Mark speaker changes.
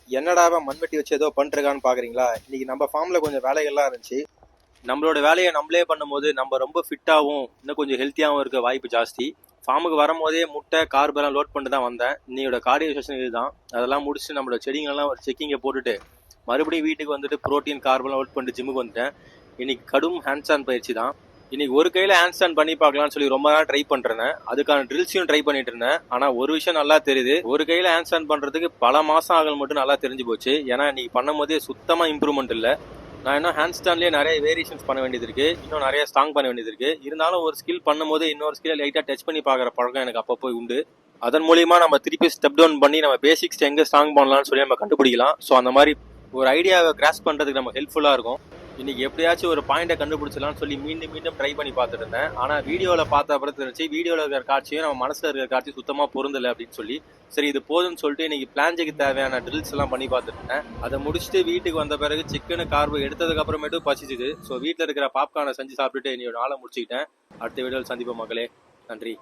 Speaker 1: என்னடா அவன் மண்வெட்டி வச்சு ஏதோ பண்ணிருக்கான்னு பாக்குறீங்களா? இன்னைக்கு நம்ம ஃபார்ம்ல கொஞ்சம் வேலைகள்லாம் இருந்துச்சு. நம்மளோட வேலையை நம்மளே பண்ணும்போது நம்ம ரொம்ப ஃபிட்டாகவும் இன்னும் கொஞ்சம் ஹெல்த்தியாகவும் இருக்க வாய்ப்பு ஜாஸ்தி. ஃபார்முக்கு வரும்போதே முட்டை கார்பெல்லாம் லோட் பண்ணிட்டு தான் வந்தேன். இன்னையோட கார்டியோ செஷன் இதுதான். அதெல்லாம் முடிச்சுட்டு நம்மளோட செடிங்கெல்லாம் ஒரு செக்கிங்கை போட்டுட்டு மறுபடியும் வீட்டுக்கு வந்துட்டு ப்ரோட்டீன் கார்பெல்லாம் லோட் பண்ணிட்டு ஜிம்முக்கு வந்துட்டேன். இன்னைக்கு கடும் ஹேண்ட்ஸ் ஆன் பயிற்சி தான். இன்னைக்கு ஒரு கையில ஹேண்ட் ஸ்டாண்ட் பண்ணி பார்க்கலாம்னு சொல்லி ரொம்ப நாள் ட்ரை பண்றேன். அதுக்கான ட்ரில்ஸையும் ட்ரை பண்ணிட்டு இருந்தேன். ஆனா ஒரு விஷயம் நல்லா தெரியுது, ஒரு கையில ஹேண்ட் ஸ்டாண்ட் பண்றதுக்கு பல மாசம் ஆகல் மட்டும் நல்லா தெரிஞ்சு போச்சு. ஏன்னா இன்னைக்கு பண்ணும் போதே சுத்தமா இம்ப்ரூவ்மெண்ட் இல்ல. நான் இன்னும் ஹேண்ட் ஸ்டாண்ட்லயே நிறைய வேரியேஷன்ஸ் பண்ண வேண்டியது இருக்கு, இன்னும் நிறைய ஸ்ட்ராங் பண்ண வேண்டியது இருக்கு. இருந்தாலும் ஒரு ஸ்கில் பண்ணும்போது இன்னொரு ஸ்கில் லைட்டா டச் பண்ணி பாக்குற பழக்கம் எனக்கு அப்பப்போ உண்டு. அதன் மூலியமா நம்ம திருப்பி ஸ்டெப் டவுன் பண்ணி நம்ம பேசிக்ஸ் எங்க ஸ்ட்ராங் பண்ணலாம்னு சொல்லி நம்ம கண்டுபிடிக்கலாம். ஸோ அந்த மாதிரி ஒரு ஐடியாவை கிராஸ் பண்றதுக்கு நம்ம ஹெல்ப்ஃபுல்லா இருக்கும். இன்னைக்கு எப்படியாச்சும் ஒரு பாயிண்டை கண்டுபிடிச்சலாம்னு சொல்லி மீண்டும் மீண்டும் ட்ரை பண்ணி பார்த்துட்டு இருந்தேன். ஆனா வீடியோவில் பார்த்த அப்புறம் தெரிஞ்சு வீடியோவில் இருக்கிற காட்சியும் நம்ம மனசுல இருக்கிற காட்சி சுத்தமா பொருந்தலை அப்படின்னு சொல்லி சரி இது போதும்னு சொல்லிட்டு இன்னைக்கு பிளான்ஜுக்கு தேவையான ட்ரில்ஸ் எல்லாம் பண்ணி பார்த்துட்டு இருந்தேன். அதை முடிச்சுட்டு வீட்டுக்கு வந்த பிறகு சிக்கனு கார்பு எடுத்ததுக்கு அப்புறமேட்டும் பசிச்சுது. ஸோ வீட்டில் இருக்கிற பாப்கார்னை செஞ்சு சாப்பிட்டுட்டு என்னோட நாளை முடிச்சுக்கிட்டேன். அடுத்த வீடியோவில் சந்திப்போம் மக்களே. நன்றி.